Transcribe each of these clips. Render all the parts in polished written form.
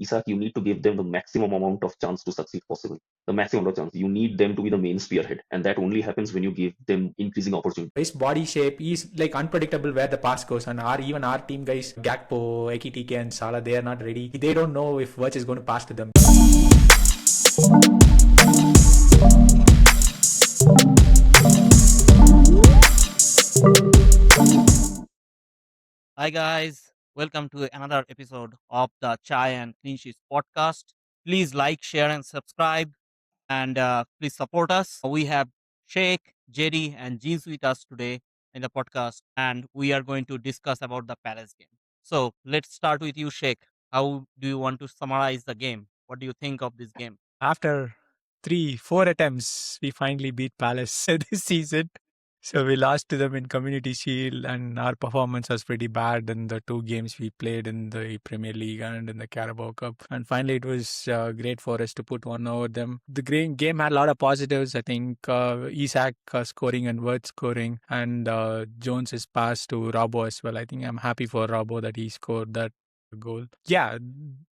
Isak, you need to give them the maximum amount of chance to succeed possible. The maximum amount of chance. You need them to be the main spearhead, and that only happens when you give them increasing opportunity. His body shape is like unpredictable where the pass goes, and even our team guys, Gakpo, Ekitike, and Salah, they are not ready. They don't know if Wirtz is going to pass to them. Hi guys, welcome to another episode of the Chai and Clean Sheets podcast. Please like, share, and subscribe, and please support us. We have Sheikh, Jerry, and Jeans with us today in the podcast, and we are going to discuss about the Palace game. So let's start with you, Sheikh. How do you want to summarize the game? What do you think of this game? After 3, 4 attempts, we finally beat Palace this season. So we lost to them in Community Shield, and our performance was pretty bad in the 2 games we played in the Premier League and in the Carabao Cup. And finally, it was great for us to put one over them. The game had a lot of positives. I think Isak scoring and Wirtz scoring, and Jones's pass to Robbo as well. I think I'm happy for Robbo that he scored that goal. Yeah,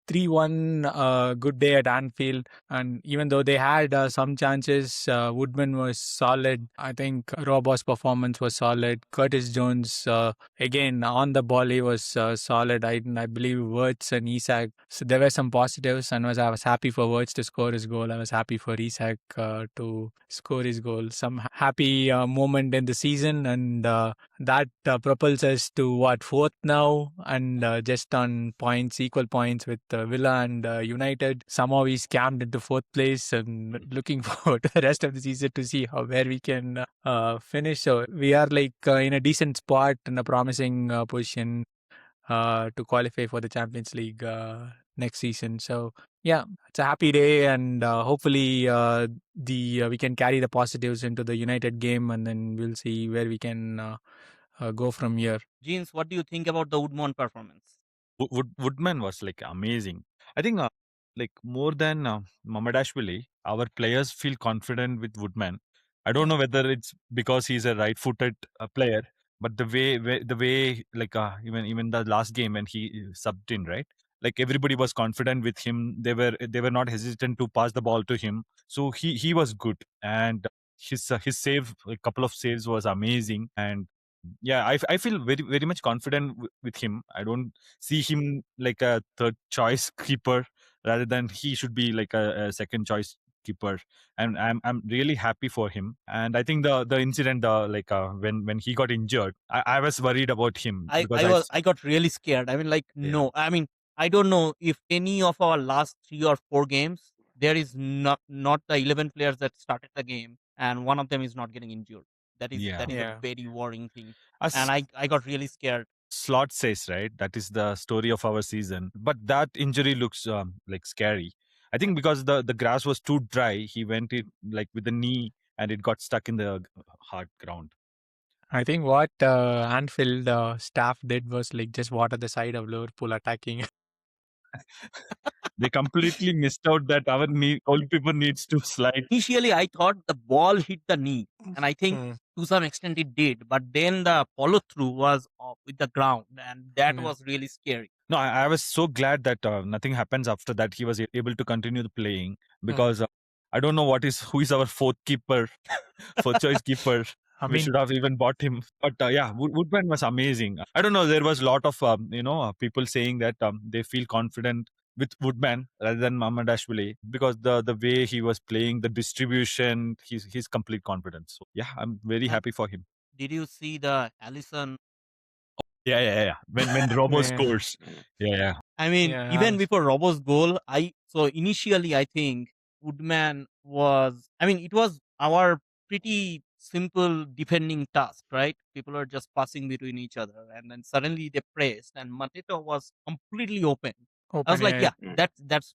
3-1, good day at Anfield. And even though they had some chances, Woodman was solid. I think Robbo's performance was solid. Curtis Jones, again, on the ball, he was solid. I believe Wirtz and Isak. So there were some positives, and I was happy for Wirtz to score his goal. I was happy for Isak to score his goal. Some happy moment in the season, and that propels us to fourth now, and just on points, equal points with Villa and United. Somehow we scammed into fourth place, and looking forward to the rest of the season to see where we can finish. So we are like in a decent spot in a promising position to qualify for the Champions League next season. So yeah, it's a happy day, and hopefully we can carry the positives into the United game, and then we'll see where we can go from here. Jeans, what do you think about the Woodman performance? Woodman was like amazing. I think like more than Mamadashvili, our players feel confident with Woodman. I don't know whether it's because he's a right-footed player, but the way like even the last game when he subbed in, right? Like everybody was confident with him. They were not hesitant to pass the ball to him. So he was good, and his save, a couple of saves was amazing. And yeah, I feel very much confident with him. I don't see him like a third choice keeper, rather than he should be like a second choice keeper. And I'm really happy for him. And I think the incident, like when he got injured, I was worried about him because I got really scared. I mean, like, yeah. no, I mean, I don't know if any of our last 3 or 4 games there is not the 11 players that started the game, and one of them is not getting injured. That is Yeah. a very worrying thing, As and I got really scared. Slot says, right, that is the story of our season. But that injury looks like scary. I think because the grass was too dry, he went it like with the knee, and it got stuck in the hard ground. I think what Anfield staff did was like just water the side of Liverpool attacking. They completely missed out that our goalkeeper needs to slide. Initially, I thought the ball hit the knee, and I think Mm. to some extent it did, but then the follow through was with the ground, and that Mm. was really scary. No, I was so glad that nothing happens after that. He was able to continue the playing, because I don't know who is our fourth keeper, fourth choice keeper. I We mean, should have even bought him. But yeah, Woodman was amazing. I don't know. There was a lot of people saying that they feel confident with Woodman rather than Mamadashvili, because the way he was playing, the distribution, his complete confidence. So yeah, I'm very And happy for him. did you see the Allison? Yeah. When Robo yeah, scores, yeah. I mean, even yeah, before Robo's goal, so initially I think Woodman was. I mean, it was our pretty simple defending task, right? People are just passing between each other, and then suddenly they pressed, and Mateta was completely open. I was open like, air. yeah,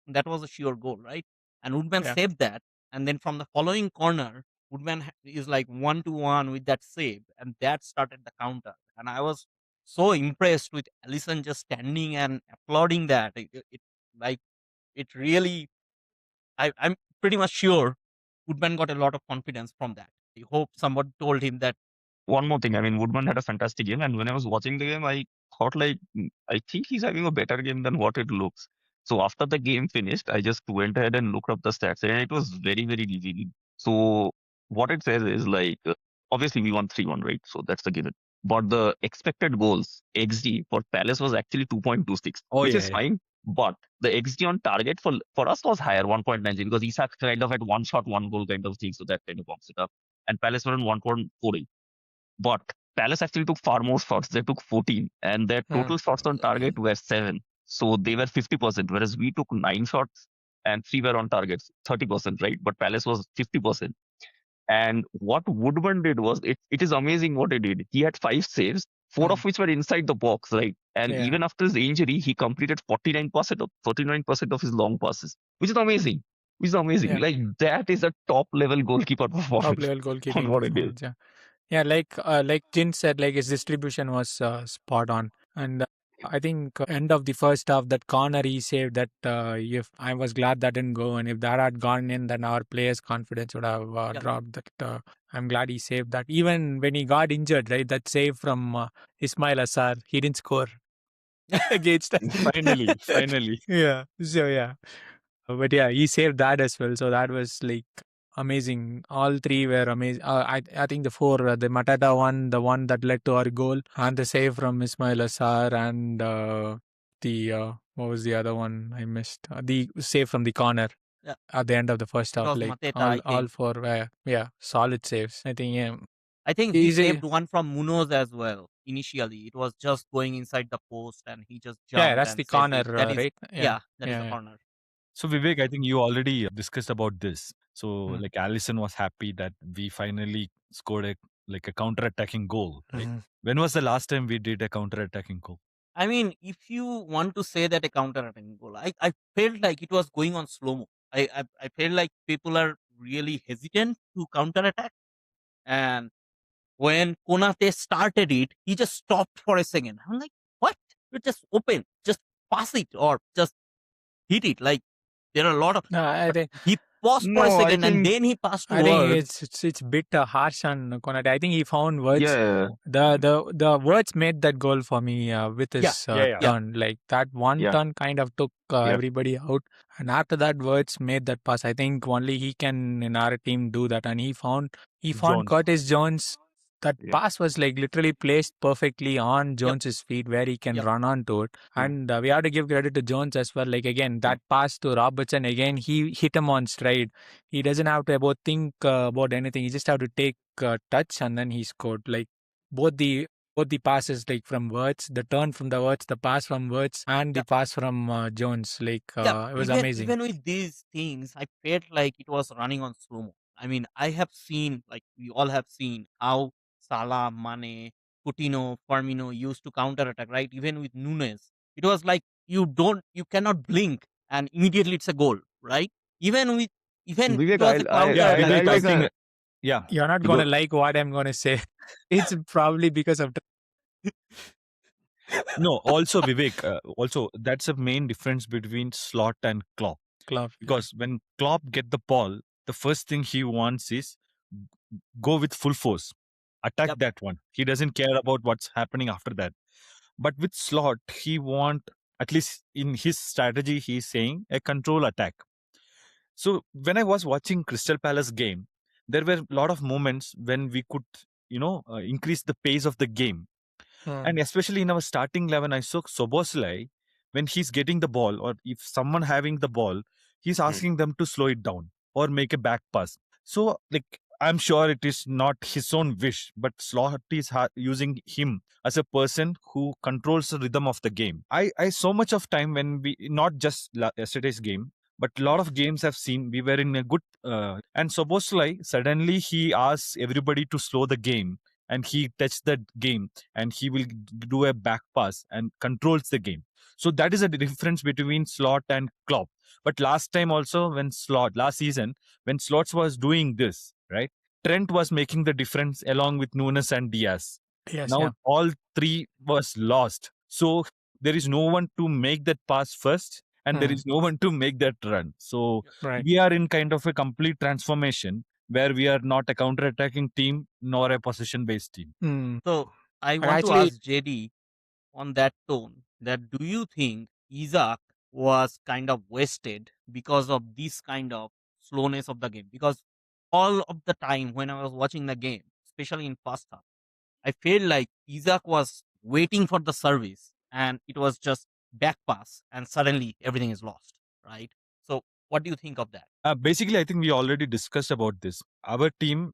that was a sure goal, right? And Woodman Yeah. saved that, and then from the following corner, Woodman is like 1-to-1 with that save, and that started the counter. And I was so impressed with Allison just standing and applauding that. Like it really, I'm pretty much sure Woodman got a lot of confidence from that. I hope someone told him that. One more thing, I mean, Woodman had a fantastic game, and when I was watching the game, I thought like, I think he's having a better game than what it looks. So after the game finished, I just went ahead and looked up the stats, and it was very, very easy. So what it says is like, obviously we won 3-1, right? So that's the given. But the expected goals, XG for Palace was actually 2.26, Oh which yeah, is yeah. fine. But the XG on target for us was higher, 1.90, because Isak kind of had one shot, one goal kind of thing. So that kind of boxed it up. And Palace were on 1.48. But Palace actually took far more shots. They took 14, and their Hmm. total shots on target were 7. So they were 50%, whereas we took 9 shots and 3 were on targets, 30%, right? But Palace was 50%. And what Woodman did was, it is amazing what he did. He had 5 saves, 4 of which were inside the box, right? And Yeah. even after his injury, he completed 49% of his long passes, which is amazing. Which is amazing. Yeah. Like, that is a top level goalkeeper Top performance level on goalkeeping what it is. performance. Yeah. Yeah, like Jin said, like his distribution was spot on, and I think end of the first half, that corner he saved, that if I was glad that didn't go, and if that had gone in, then our players' confidence would have Yeah. dropped. That I'm glad he saved that. Even when he got injured, right, that save from Ismail Assar, he didn't score against us. Finally. Yeah. So yeah. But yeah, he saved that as well. So that was like amazing. All three were amazing. I think the four, the Matata one, the one that led to our goal, and the save from Ismail Assar, and the what was the other one I missed? The save from the corner Yeah. at the end of the first It half. was Like Mateta, all I think. four were solid saves. I think I think he he's a, saved one from Munoz as well. Initially, it was just going inside the post, and he just yeah, jumped that's and the saved corner, it. That is, right? Yeah, yeah, that is yeah, a yeah. corner. So Vivek, I think you already discussed about this. So Mm. like Allison was happy that we finally scored a counter-attacking goal, right? Mhm. When was the last time we did a counter-attacking goal? I mean, if you want to say that a counter-attacking goal, I felt like it was going on slow mo. I felt like people are really hesitant to counter-attack, and when Konate started it, he just stopped for a second. I'm like, what? You just open, just pass it, or just hit it. Like there are a lot of, No, I but think he paused for a No, I second and think, then he passed to I think Word. it's bit harsh on Konate. I think he found words. yeah, The words made that goal for me with Yeah, his Yeah. yeah, turn. Like that one yeah, turn kind of took yeah, everybody out, and after that, words made that pass. I think only he can in our team do that, and he found Jones. Curtis Jones. That yeah. pass was like literally placed perfectly on yep, Jones's feet where he can yep, run onto it. Hmm. And we have to give credit to Jones as well. Like again, that pass to Robertson, again, he hit him on stride. He doesn't have to think about anything. He just have to take touch, and then he scored. Like both the both the passes, like from Wirtz, the turn from the Wirtz, the pass from Wirtz, and the yep, pass from Jones. Like yep. it was Even amazing. with these things, I felt like it was running on slow mo. I mean, I have seen, like we all have seen, how Salah, Mane, Coutinho, Firmino used to counter attack. Right, even with Nunes, it was like you cannot blink, and immediately it's a goal. Right, even with even it Vivek, was a counter Yeah, attack. Vivek, I'll I make think a yeah. you're not gonna go. like what I'm gonna say. It's probably because of No, also Vivek, also that's a main difference between Slot and Klopp. Klopp. Yeah. Because when Klopp get the ball, the first thing he wants is go with full force, attack Yep, that one. He doesn't care about what's happening after that. But with Slot, he want, at least in his strategy, he's saying a control attack. So when I was watching Crystal Palace game, there were a lot of moments when we could, increase the pace of the game. Hmm. And especially in our starting 11, I saw Soboslai, when he's getting the ball or if someone having the ball, he's Hmm. asking them to slow it down or make a back pass. So, like, I'm sure it is not his own wish, but Slot is using him as a person who controls the rhythm of the game. I so much of time when we, not just yesterday's game, but a lot of games I've seen, we were in a good, and Soboslai, suddenly he asks everybody to slow the game and he touched the game and he will do a back pass and controls the game. So that is a difference between Slot and Klopp. But last time also when last season, when Slots was doing this, right? Trent was making the difference along with Nunes and Diaz. Yes. Now Yeah. all three was lost. So there is no one to make that pass first and there Hmm. is no one to make that run. So Right. we are in kind of a complete transformation where we are not a counter-attacking team nor a possession-based team. Hmm. so I And want to actually, ask JD on that tone, that do you think Isaac was kind of wasted because of this kind of slowness of the game. Because all of the time when I was watching the game, especially in first half, I felt like Isaac was waiting for the service and it was just back pass and suddenly everything is lost, right? So what do you think of that? Basically, I think we already discussed about this. Our team,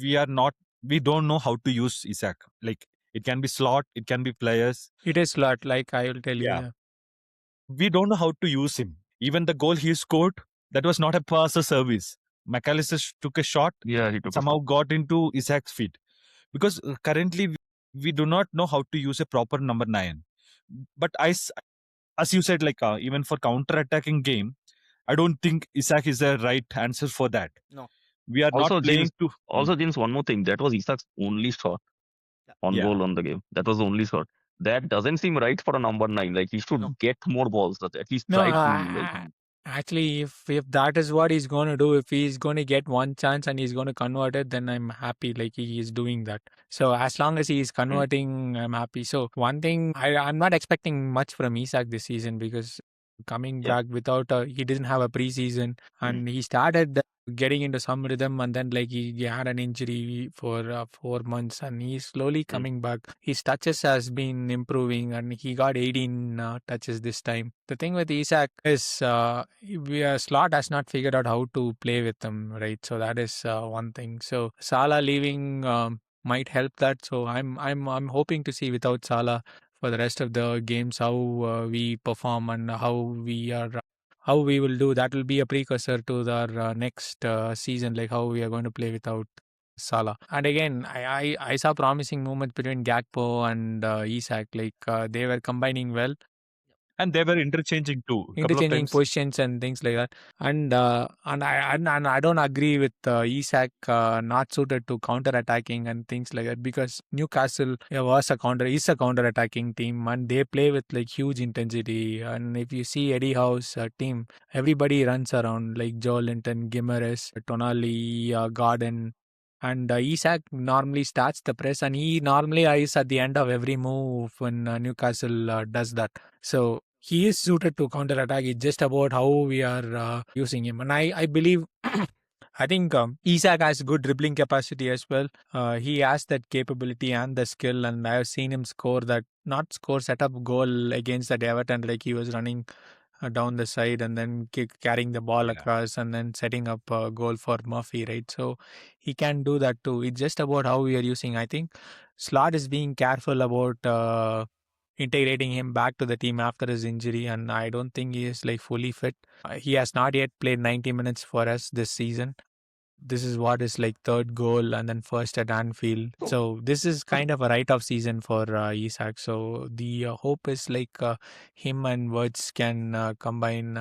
we are not, we don't know how to use Isak. Like it can be slot, it can be players. It is lot, like I will tell you. Yeah, Yeah. we don't know how to use him. Even the goal he scored, that was not a pass or service. McAllister took a shot, Yeah, he took a somehow shot. got into Isak's feet. Because currently we do not know how to use a proper number 9. But as you said, like even for counter-attacking game, I don't think Isak is the right answer for that. No. We are not Also, playing James, to. James, one more thing. That was Isak's only shot Yeah. on Yeah, goal on the game. That was the only shot. That doesn't seem right for a number 9. Like he No. should get more balls. At least No, try to like. actually, if that is what he's going to do, if he's going to get one chance and he's going to convert it, then I'm happy. Like he is doing that. So as long as he is Mm, converting, I'm happy. So one thing, I'm not expecting much from Isak this season because coming yeah. back without he didn't have a preseason Mm, and he started getting into some rhythm and then like he had an injury for 4 months and he's slowly mm, coming back. His touches has been improving and he got 18 touches this time. The thing with Isak is Slot has not figured out how to play with him, right? So that is one thing. So Salah leaving might help that. So I'm hoping to see without Salah for the rest of the games how we perform and how we will do. That will be a precursor to our next season, like how we are going to play without Salah. And again, I saw promising movements between Gakpo and Isak. Like they were combining well, and they were interchanging too. A couple of interchanging times. positions and things like that. And I don't agree with Isak not suited to counter attacking and things like that because Newcastle is a counter attacking team and they play with like huge intensity. And if you see Eddie Howe's team, everybody runs around like Joe Linton, Gimares, Tonali, Gordon. And Isak normally starts the press, and he normally is at the end of every move when Newcastle does that. So he is suited to counter attack. It's just about how we are using him. And I believe, I think Isak has good dribbling capacity as well. He has that capability and the skill. And I have seen him set up goal against the Everton, like he was running down the side and then carrying the ball Yeah. across and then setting up a goal for Murphy, right? So he can do that too. It's just about how we are using. I think Slot is being careful about integrating him back to the team after his injury, and I don't think he is like fully fit. He has not yet played 90 minutes for us this season. This is what is like third goal and then first at Anfield. so, So this is so kind of a write-off season for Isak. So the hope is like him and Wirtz can combine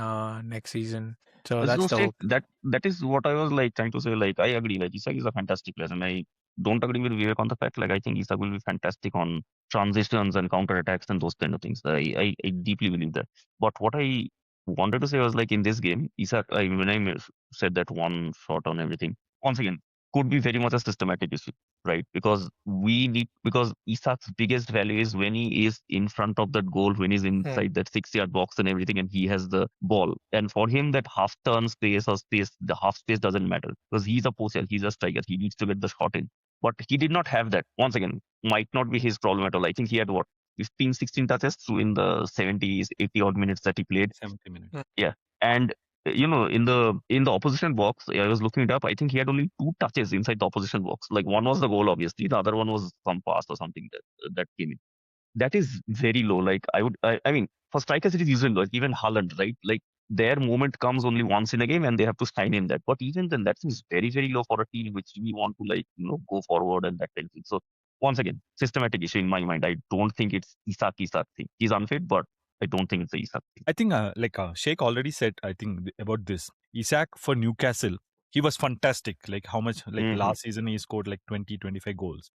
next season. So that's no the state hope. that is what I was like trying to say. Like I agree. Like Isak is a fantastic player, and I don't agree with Vivek on the fact. Like I think Isak will be fantastic on transitions and counter attacks and those kind of things. I deeply believe that. But what I wanted to say was like in this game, Isak. When said that one shot on everything, once again could be very much a systematic issue, right? Because Isak's biggest value is when he is in front of that goal, when he's inside that 6 yard box and everything, and he has the ball. And for him, that half turn space or space, the half space doesn't matter because he's a poacher, he's a striker, he needs to get the shot in. But he did not have that. Once again, might not be his problem at all. I think he had what 15, 16 touches in the 70s, 80 odd minutes that he played. 70 minutes. Yeah, and in the opposition box, I was looking it up. I think he had only 2 touches inside the opposition box. Like one was the goal, obviously. The other one was some pass or something that came in. That is very low. Like I mean, for strikers it is usually low. Like even Haaland, right? Like their moment comes only once in a game, and they have to shine in that. But even then, that seems very very low for a team which we want to like go forward and that kind of thing. So once again, systematic issue in my mind. I don't think it's Isak thing. He's unfit, but I don't think it's a Isak thing. I think, Sheikh already said, I think, about this. Isak for Newcastle, he was fantastic. Like how much, like Hmm. last season, he scored like 20, 25 goals.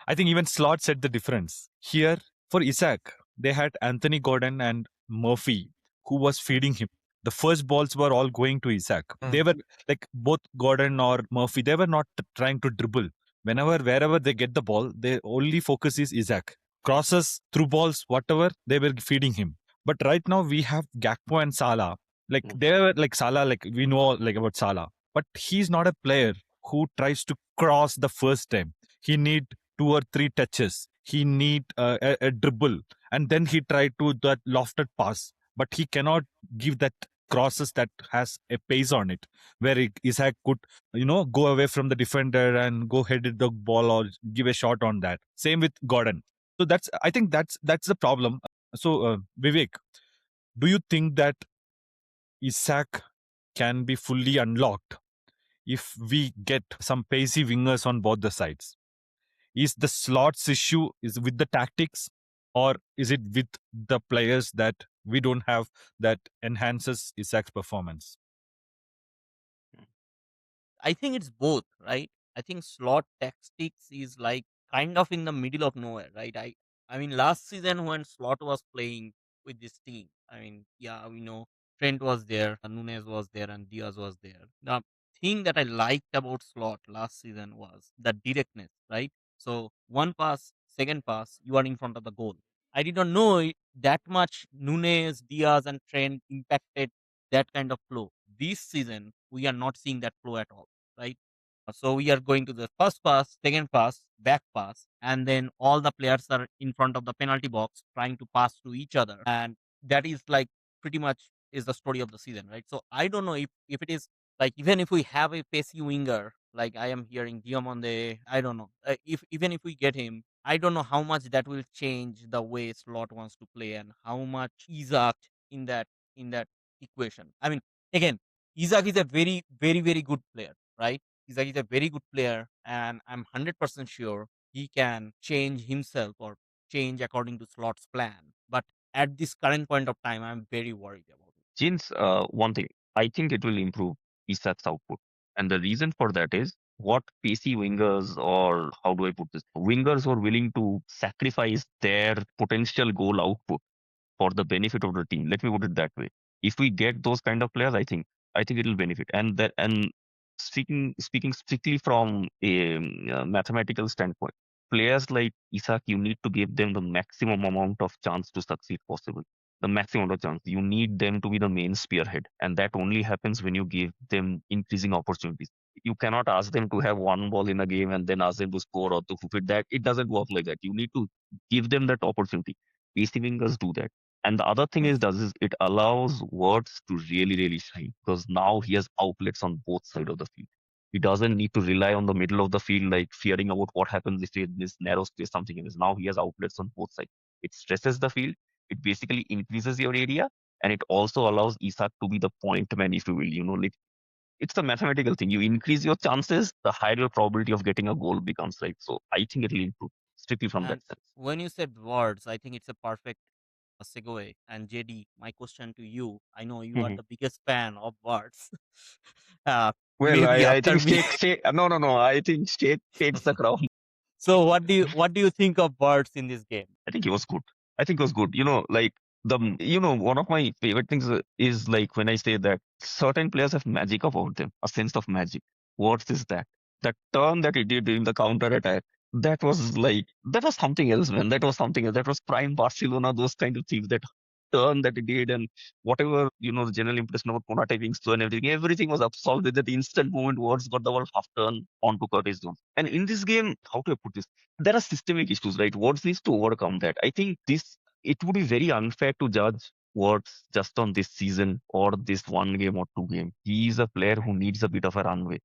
I think even Slot said the difference. Here, for Isak, they had Anthony Gordon and Murphy, who was feeding him. The first balls were all going to Isak. They were like both Gordon or Murphy, they were not trying to dribble. Wherever they get the ball, their only focus is Isak. Crosses, through balls, whatever, they were feeding him. But right now we have Gakpo and Salah. Like Mm. they're like Salah, like we know like about Salah, but he's not a player who tries to cross the first time. He need 2 or 3 touches. He need a dribble, and then he tried to that lofted pass, but he cannot give that crosses that has a pace on it, where Isaac could go away from the defender and go head the ball or give a shot on that. Same with Gordon. So I think that's the problem. So Vivek, do you think that Isak can be fully unlocked if we get some pacey wingers on both the sides? Is the slots issue is with the tactics, or is it with the players that we don't have that enhances Isak's performance? I think it's both, right? I think slot tactics is like kind of in the middle of nowhere, right? I mean last season when Slot was playing with this team, I mean, yeah, we know Trent was there, Nunes was there, and Diaz was there. The thing that I liked about Slot last season was the directness, right? So one pass, second pass, you are in front of the goal. I did not know that much Nunes, Diaz, and Trent impacted that kind of flow. This season, we are not seeing that flow at all, right? So we are going to the first pass, second pass, back pass, and then all the players are in front of the penalty box trying to pass to each other. And that is like pretty much is the story of the season, right? So I don't know if it is like even if we have a pacey winger, like I am hearing Diamonde, I don't know. If even if we get him, I don't know how much that will change the way Slot wants to play and how much Isaac in that equation. I mean, again, Isaac is a very, very, very good player, right? Isaac is a very good player, and I'm 100% sure he can change himself or change according to Slot's plan. But at this current point of time, I'm very worried about it. Gins, one thing, I think it will improve Isak's output. And the reason for that is what PC wingers, or how do I put this? Wingers who are willing to sacrifice their potential goal output for the benefit of the team. Let me put it that way. If we get those kind of players, I think it will benefit. And speaking strictly from a mathematical standpoint, players like Isak, you need to give them the maximum amount of chance to succeed possible. The maximum of chance. You need them to be the main spearhead, and that only happens when you give them increasing opportunities. You cannot ask them to have one ball in a game and then ask them to score or to fit that. It doesn't work like that. You need to give them that opportunity. PC wingers do that. And the other thing is it allows Wirtz to really, really shine because now he has outlets on both sides of the field. He doesn't need to rely on the middle of the field, like fearing about what happens if in this narrow space something is. Now he has outlets on both sides. It stresses the field. It basically increases your area, and it also allows Isak to be the point man, if you will. Like it's a mathematical thing. You increase your chances, the higher your probability of getting a goal becomes. Right. So I think it will improve strictly from that And sense. when you said words, I think it's a perfect segue. And JD, my question to you, I know you are Mhm. the biggest fan of words. Well, Maybe I after think me. no. I think State takes the crown. So what do you think of words in this game? I think he was good. I think it was good. Like one of my favorite things is like when I say that certain players have magic about them, a sense of magic. What is that? That turn that he did during the counter attack, that was something else, man. That was something else. That was prime Barcelona, those kind of things. That turn that he did and whatever, the general impression about Konate being slow and everything was absolved with that instant moment. Words got the ball half turn onto Curtis Jones. And in this game, how do I put this? There are systemic issues, right? What needs to overcome that? I think it would be very unfair to judge Watts just on this season or this one game or two game. He is a player who needs a bit of a runway.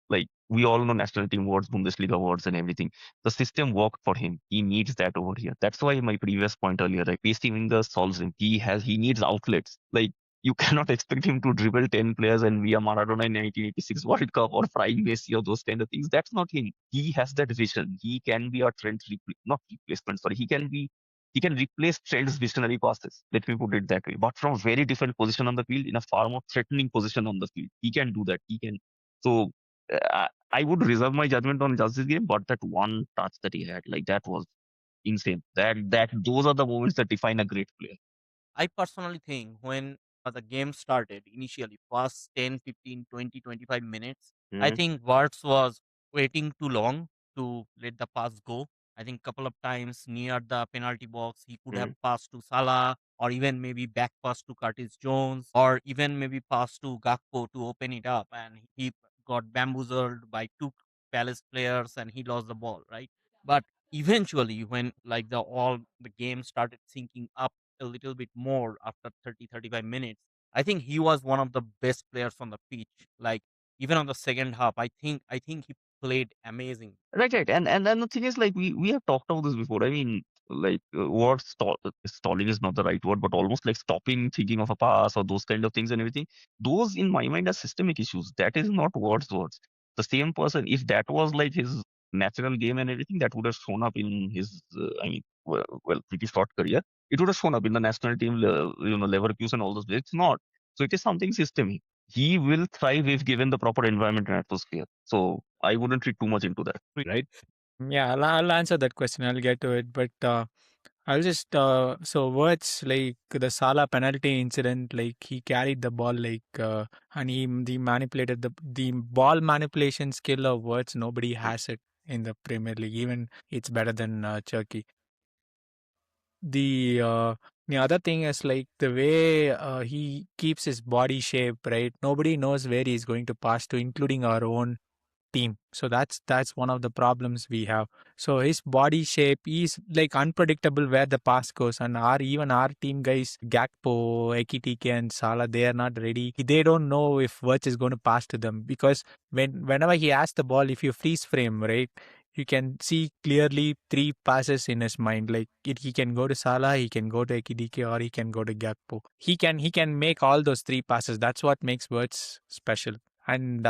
Like we all know national team awards, Bundesliga awards, and everything. The system worked for him. He needs that over here. That's why my previous point earlier, like pasting winger solves him. He needs outlets. Like you cannot expect him to dribble 10 players and be a Maradona in 1986 World Cup or frying Messi or those kind of things. That's not him. He has that vision. He can be a not replacement, sorry. He can replace Trent's visionary passes. Let me put it that way. But from a very different position on the field, in a far more threatening position on the field. He can do that. He can. So I would reserve my judgment on Justice game, but that one touch that he had, like that was insane. That those are the moments that define a great player. I personally think when the game started initially, first 10, 15, 20, 25 minutes, I Mm, think Wirtz was waiting too long to let the pass go. I think couple of times near the penalty box, he could have mm, passed to Salah or even maybe back pass to Curtis Jones, or even maybe pass to Gakpo to open it up, and he got bamboozled by two Palace players and he lost the ball, right? But eventually, when like the game started syncing up a little bit more after 30-35 minutes, I think he was one of the best players on the pitch. Like even on the second half, I think he played amazing. Right, right. And the thing is, like, we have talked about this before. I mean, like, stalling is not the right word, but almost like stopping thinking of a pass or those kind of things and everything. Those, in my mind, are systemic issues. That is not words. The same person, if that was like his natural game and everything, that would have shown up in his, pretty short career. It would have shown up in the national team, Leverkusen and all those. It's not. So it is something systemic. He will thrive if given the proper environment and atmosphere. So I wouldn't read too much into that. Right? Yeah, I'll answer that question. I'll get to it, but I'll just so words like the Salah penalty incident, like he carried the ball and he manipulated the ball manipulation skill of words. Nobody has it in the Premier League. Even it's better than Turkey. The uh, the other thing is like the way he keeps his body shape, right? Nobody knows where he's going to pass to, including our own team. So that's one of the problems we have. So his body shape is like unpredictable where the pass goes, and our team guys, Gakpo, Ekitike, and Salah, they are not ready. They don't know if Wirtz is going to pass to them because whenever he has the ball, if you freeze frame, right, you can see clearly three passes in his mind. Like he can go to Salah, he can go to Ekitike, or he can go to Gakpo. He can make all those three passes. That's what makes Wirtz special. And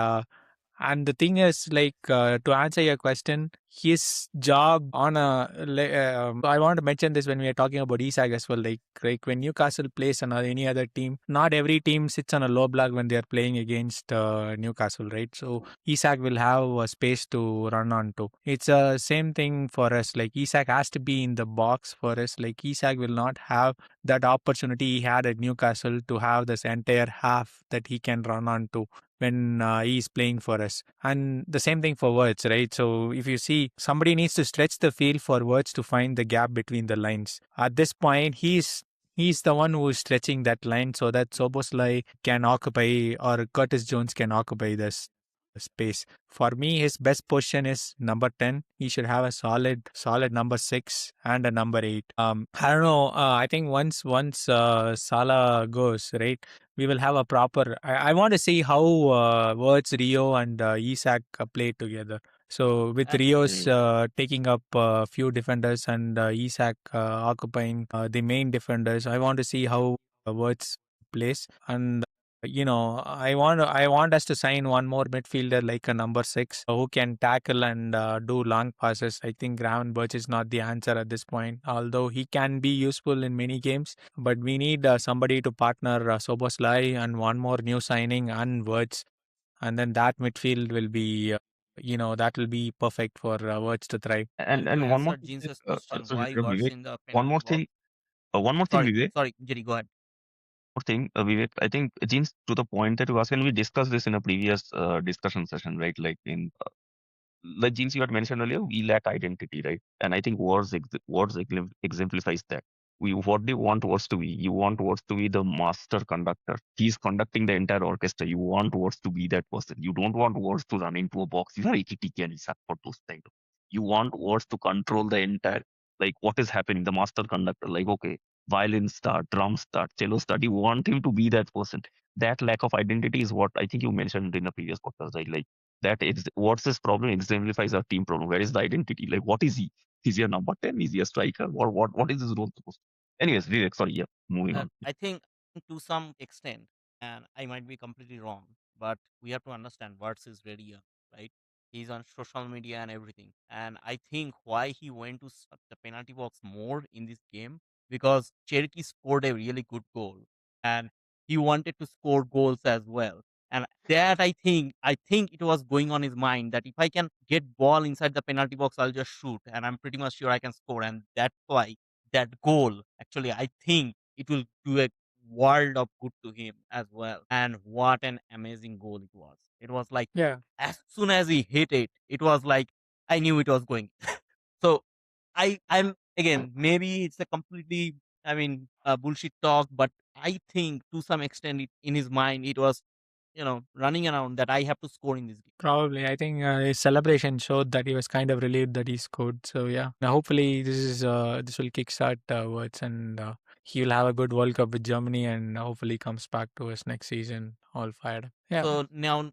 the thing is, like, to answer your question, his job on I want to mention this when we are talking about Isak as well. Like when Newcastle plays another any other team, not every team sits on a low block when they are playing against Newcastle, right? So Isak will have a space to run onto. It's the same thing for us. Like Isak has to be in the box for us. Like Isak will not have that opportunity he had at Newcastle to have this entire half that he can run onto when he's playing for us. And the same thing for Words, right? So if you see, somebody needs to stretch the field for Words to find the gap between the lines. At this point, he's the one who is stretching that line so that Soboslai can occupy or Curtis Jones can occupy this space. For me, his best position is number 10. He should have a solid number 6 and a number 8. I don't know. I think once Salah goes, right, we will have a proper. I want to see how Wirtz, Rio, and Isak play together. So with Rio's Absolutely. taking up a few defenders and Isak occupying the main defenders, I want to see how Wirtz plays. And I want us to sign one more midfielder like a number 6 who can tackle and do long passes. I think Gravenberch is not the answer at this point, although he can be useful in many games. But we need somebody to partner Soboslai and one more new signing and Wirtz, and then that midfield will be, that will be perfect for Wirtz to thrive. To And one more answer thing, James's question, sorry, why Wirtz Vivek. in the One penalty more box? thing. One more thing, Sorry, Vivek. sorry, Jerry, go ahead. More thing, Vivek. I think Jeans, to the point that you asked, and we discussed this in a previous discussion session, right? Like Jeans, you had mentioned earlier, we lack identity, right? And I think words exemplifies that. What do you want words to be? You want words to be the master conductor. He's conducting the entire orchestra. You want words to be that person. You don't want words to run into a box. You have ATTK and Isak for those kind of. You want words to control the entire, like what is happening, the master conductor. Like, okay, violin start, drum start, cello start. You want him to be that person. That lack of identity is what I think you mentioned in the previous podcast, right? Like that is what's his problem exemplifies our team problem. Where is the identity? Like, what is he? Is he a number 10? Is he a striker? What is his role supposed to? Anyways, Vivek, sorry, yeah, moving on. I think to some extent, and I might be completely wrong, but we have to understand Wirtz is very young, right? He's on social media and everything. And I think why he went to the penalty box more in this game, because Cherokee scored a really good goal and he wanted to score goals as well. And that I think it was going on his mind that if I can get ball inside the penalty box, I'll just shoot and I'm pretty much sure I can score. And that's why that goal, actually, I think it will do a world of good to him as well. And what an amazing goal it was. It was like Yeah. as soon as he hit it, it was like I knew it was going. So I'm again, maybe it's a completely I mean, bullshit talk, but I think to some extent in his mind, it was, running around that I have to score in this game. Probably, I think his celebration showed that he was kind of relieved that he scored. So yeah, now hopefully this will kickstart Wirtz, and he will have a good World Cup with Germany, and hopefully comes back to us next season all fired up. Yeah, So now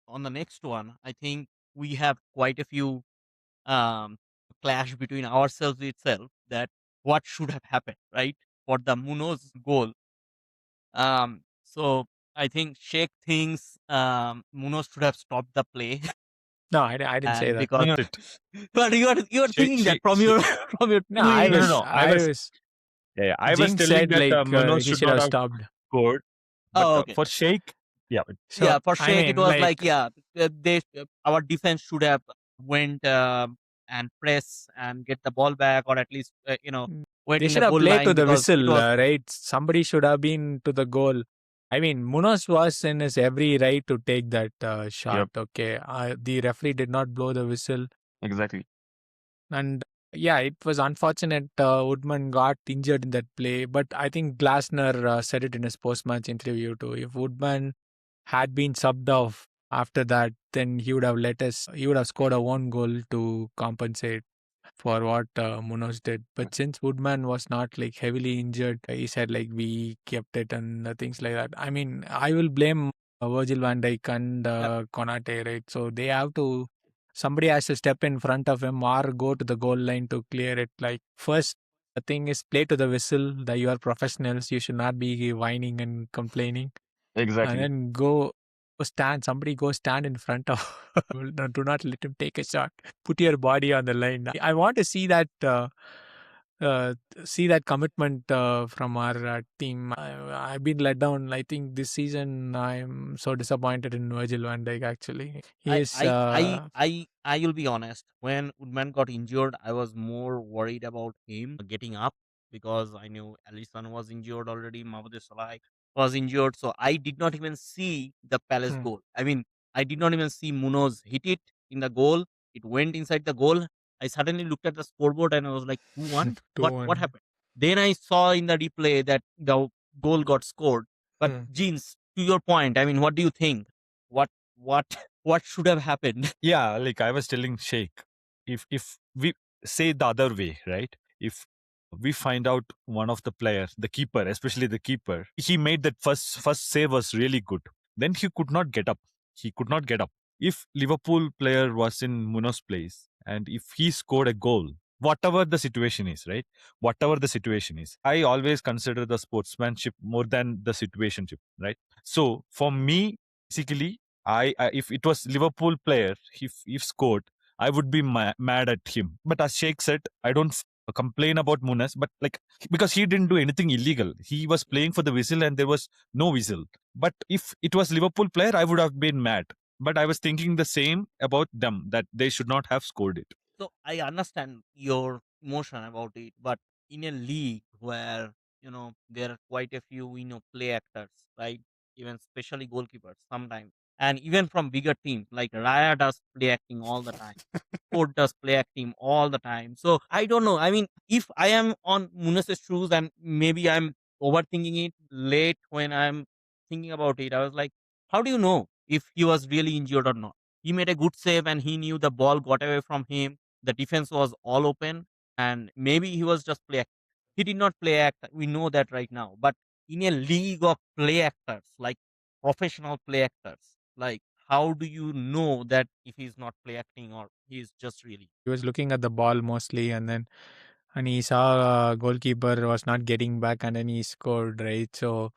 on the next one, I think we have quite a few um, clash between ourselves itself that what should have happened, right? For the Munoz goal. So I think Sheikh thinks Munoz should have stopped the play, no, I didn't say and that. because No, it. but you are thinking that from your from your No, tweet. No, no, no. I was. I was Jinx telling said that like Munoz he should should not have have stopped. scored, but Oh, okay. for Sheikh, yeah, So Yeah, for I Sheikh it mean, was like, like, they our defense should have went and press and get the ball back, or at least went they in the should have goal played to line, the because it whistle, was right? Somebody should have been to the goal. I mean, Munoz was in his every right to take that shot. Yep, Okay, the referee did not blow the whistle, exactly. and yeah, it was unfortunate. Woodman got injured in that play, but I think Glasner said it in his post-match interview too. If Woodman had been subbed off after that, then he would have let us. He would have scored a one goal to compensate for what Munoz did. But since Woodman was not like heavily injured, he said like we kept it and things like that. I mean, I will blame Virgil van Dijk and Yep. Konate, right? So they have to. Somebody has to step in front of him or go to the goal line to clear it. Like first, the thing is play to the whistle. That you are professionals. You should not be whining and complaining. And Exactly. then stand. Somebody go stand in front of. No, do not let him take a shot. Put your body on the line. I want to see that. See that commitment from our team. I've been let down. I think this season I'm so disappointed in Virgil van Dijk. Actually, he I, is. I, I, I, I will be honest. When Woodman got injured, I was more worried about him getting up, because I knew Alisson was injured already. Mamadou Salah was injured, so I did not even see the Palace Hmm. goal. I mean, I did not even see Munoz hit it in the goal. It went inside the goal. I suddenly looked at the scoreboard and I was like, 2-1? What 2-1. happened? Then I saw in the replay that the goal got scored. But Hmm. Jeans, to your point, I mean, what do you think? What what what should have happened? yeah. Like I was telling Sheikh, if we say the other way, right? If we find out one of the players, the keeper, especially the keeper, he made that first save was really good. Then he could not get up. He could not get up. If Liverpool player was in Munoz place and if he scored a goal, whatever the situation is, right? Whatever the situation is, I always consider the sportsmanship more than the situationship, right? So for me, basically, I if it was Liverpool player, if scored, I would be mad at him. But as Sheikh said, I don't complain about Munas, but like because he didn't do anything illegal, he was playing for the whistle and there was no whistle. But if it was Liverpool player, I would have been mad. But I was thinking the same about them, that they should not have scored it. So I understand your emotion about it, but in a league where there are quite a few play actors, right? Even especially goalkeepers sometimes, and even from bigger teams like Raya does play acting all the time. Ford does play acting all the time. So I don't know. I mean, if I am on Munas' shoes and maybe I'm overthinking it late when I'm thinking about it, I was like, how do you know if he was really injured or not? He made a good save and he knew the ball got away from him. The defense was all open, and maybe he was just play act. He did not play act. We know that right now. But in a league of play actors, like professional play actors, like how do you know that if he's not play acting or he's just really? He was looking at the ball mostly, and he saw goalkeeper was not getting back, and then he scored, right? So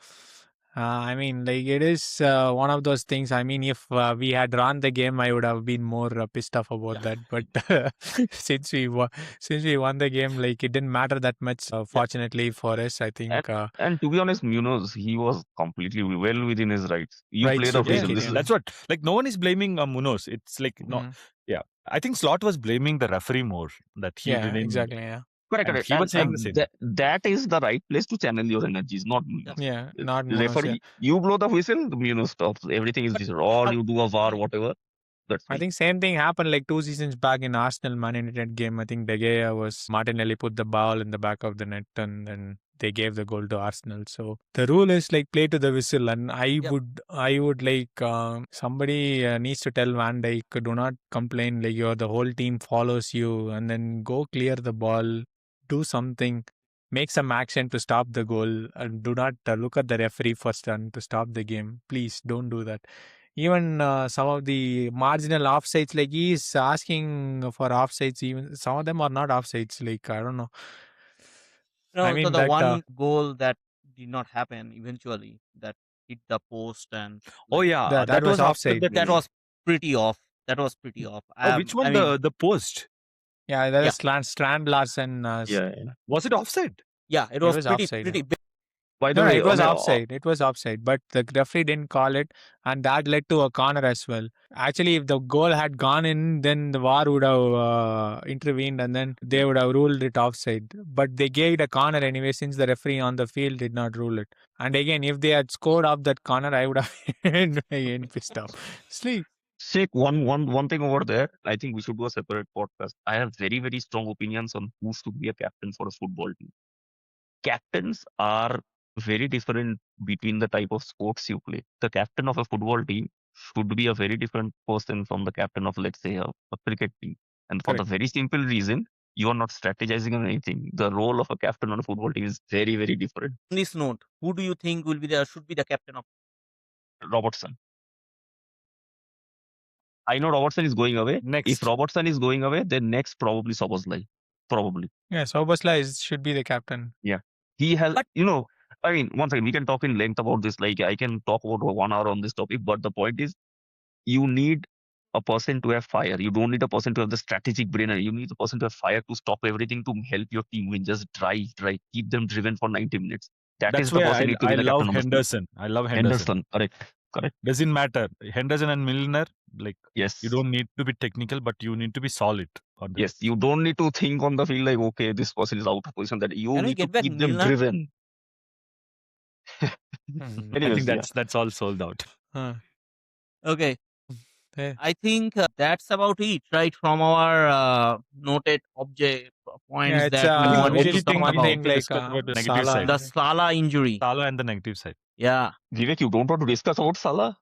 I mean, like it is one of those things. I mean, if we had drawn the game, I would have been more pissed off about Yeah. that. But since we won the game, like it didn't matter that much. Yeah. Fortunately for us, I And think and to be honest, Munoz, he was completely well within his rights. You rights play to the take Yeah, whistle. it. This is Yeah. that's what. Like no one is blaming Munoz. It's like no. Mm. Yeah, I think Slot was blaming the referee more, that he Yeah, didn't, exactly. Yeah, correct, and correct. he was saying the And same. that is the right place to channel your energies, not Yeah. Munoz. yeah. Not The Munoz. Yeah. referee, you blow the whistle, the Munoz stops. Everything is But decided. Or how? you do a VAR, Yeah. whatever. That's I fine. think same thing happened like 2 seasons back in Arsenal Man United game. I think De Gea was Martinelli put the ball in the back of the net, and then they gave the goal to Arsenal. So the rule is like play to the whistle, and I would like somebody needs to tell Van Dijk, do not complain like the whole team follows you, and then go clear the ball, do something, make some action to stop the goal, and do not look at the referee first and to stop the game. Please don't do that. Even some of the marginal offsides, like he is asking for offsides, even some of them are not offsides. Like I don't know. I No, so mean the that one goal that did not happen eventually, that hit the post and Oh like yeah, that that was was after offside. the. that was pretty off. That was pretty off. Oh, which I one? mean, The post. Yeah, that yeah, is Strand Larsen. Yeah. Was it offside? yeah, it It was was pretty offside. pretty big. By the No, way, it I was mean, offside. It was offside, but the referee didn't call it, and that led to a corner as well. Actually, if the goal had gone in, then the VAR would have intervened, and then they would have ruled it offside. But they gave it a corner anyway, since the referee on the field did not rule it. And again, if they had scored off that corner, I would have been pissed off. Sleep. Shake one thing over there. I think we should do a separate podcast. I have very, very strong opinions on who should be a captain for a football team. Captains are very different between the type of sports you play. The captain of a football team should be a very different person from the captain of, let's say, a cricket team. And for the Correct. very simple reason, you are not strategizing on anything. The role of a captain on a football team is very, very different. On this note, who do you think should be the captain of? Robertson. I know Robertson is going away. If Next. Robertson is going away, then next probably Soboslai. Probably. Yeah, Szoboszlai should be the captain. Yeah. He has, But- I mean, one second, we can talk in length about this. Like, I can talk about 1 hour on this topic, but the point is, you need a person to have fire. You don't need a person to have the strategic brain. You need a person to have fire to stop everything, to help your team win. Just drive, keep them driven for 90 minutes. That is That's the why person need to I be the love captain of the team. Henderson. I love Henderson. Correct. Doesn't matter. Henderson and Milner, like Yes. you don't need to be technical, but you need to be solid on the Yes, you don't need to think on the field like, okay, this person is out of position. That you Can we need to get back keep them Milner? driven. I Anyways, think that's all sold out. Okay, Hey. I think that's about it, right? From our noted object points Yeah, it's that we I wanted think to visiting talk one about. thing like discuss about the negative Salah. side. The Salah injury. Salah and the negative side. Yeah, Vivek, you don't want to discuss about Salah?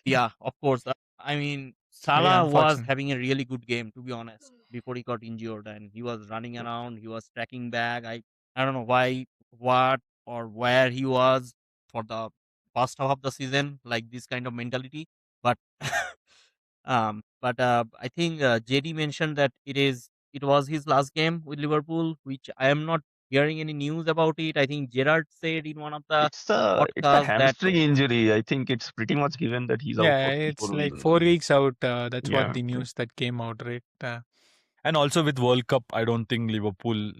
yeah, of course. I mean, Very Salah was unfortunate. having a really good game, to be honest, before he got injured, and he was running around. He was tracking back. I don't know why, what, or where he was for the first half of the season, like this kind of mentality. But I think JD mentioned that it was his last game with Liverpool, which I am not hearing any news about it. I think Gerard said in one of the It's a podcasts that hamstring injury. I think it's pretty much given that he's out Yeah, for it's 3-4 like weeks. 4 weeks out. That's Yeah. what the news that came out, right? And also with World Cup, I don't think Liverpool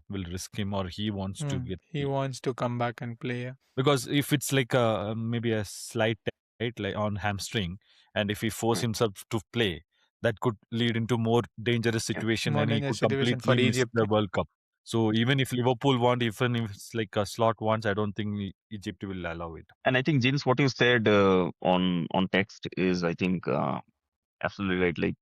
will risk him, or he wants to get. He wants to come back and play. Yeah. Because if it's like maybe a slight right, like on hamstring, and if he force himself to play, that could lead into more dangerous situation, More and he dangerous could situation for completely miss Egypt. the World Cup. So even if Liverpool want, even if it's like a slot once, I don't think Egypt will allow it. And I think, James, what you said on text is, I think, absolutely right. Like,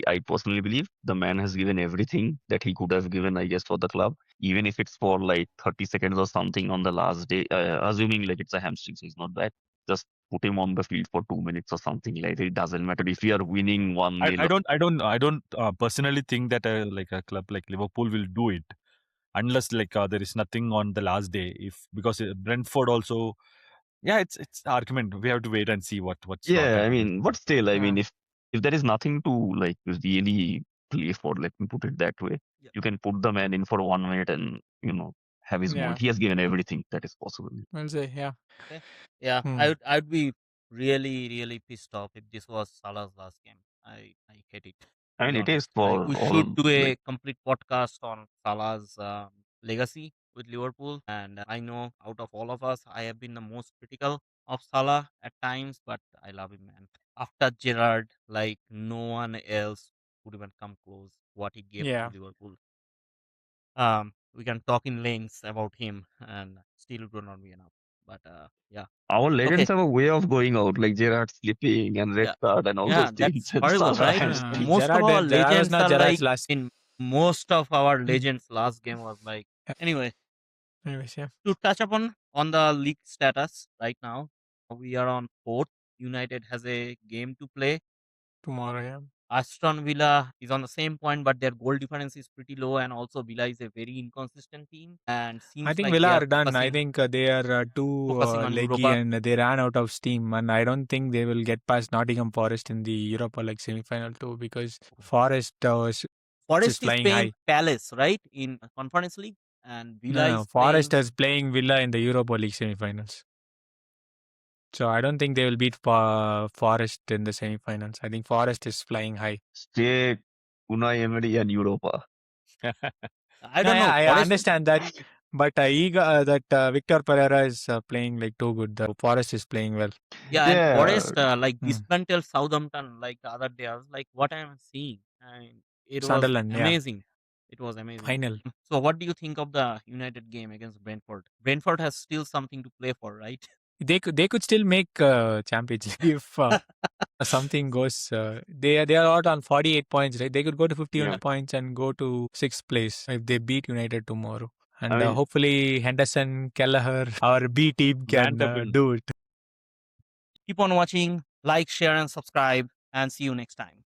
I personally believe the man has given everything that he could have given, I guess, for the club, even if it's for like 30 seconds or something on the last day, assuming like it's a hamstring, so it's not bad. Just put him on the field for 2 minutes or something like that. It doesn't matter if we are winning 1-0. I don't personally think that like a club like Liverpool will do it unless like there is nothing on the last day. If because Brentford also, yeah, it's argument. We have to wait and see what's Yeah, I mean, but still, I Yeah. mean, if there is nothing to like really play for, let me put it that way, Yeah. you can put the man in for 1 minute and have his Yeah. moment. He has given everything that is possible. I'll say, yeah. yeah, Hmm. I'd be really pissed off if this was Salah's last game. I hate it. I mean, to it be is honest. for Like, we all, should do a like, complete podcast on Salah's legacy with Liverpool. And I know out of all of us, I have been the most critical of Salah at times, but I love him, man. After Gerrard, like no one else would even come close what he gave Yeah. to Liverpool. We can talk in lengths about him, and still it will not be enough. But yeah, our legends have a way of going out, like Gerrard slipping and red Yeah. card and all yeah, those things. that's And horrible, Salah right? hamstring. Most of our Gerrard was legends not are Gerrard's like last. in most of our legends' last game was like anyway. Anyways, yeah. To touch upon on the league status right now, we are on fourth. United has a game to play. Tomorrow, yeah. Aston Villa is on the same point, but their goal difference is pretty low, and also Villa is a very inconsistent team, and I seems think like they Villa are are done. I think they are too focusing on leggy Europa. and they ran out of steam. And I don't think they will get past Nottingham Forest in the Europa League semi-final too, because Forest was Forest is flying playing high. Palace, right, in Conference League, and Villa No, is Forest playing. is playing Villa in the Europa League semi-finals. So I don't think they will beat Forest in the semi-finals. I think Forest is flying high. Stay Unai Emery and Europa. I don't know. I Forest, understand that, but Victor Pereira is playing like too good. The Forest is playing well. yeah, and Forest like Hmm. dismantled Southampton like the other day. I was like, what am I seeing? And it was Sunderland, yeah. amazing. It was amazing. Final. So, what do you think of the United game against Brentford? Brentford has still something to play for, right? They could still make Champions League if something goes. They are out on 48 points, right? They could go to 51 Yeah. points and go to 6th place if they beat United tomorrow. And I mean, hopefully Henderson, Kelleher, our B team can Vanderbilt. do it. Keep on watching, like, share, and subscribe, and see you next time.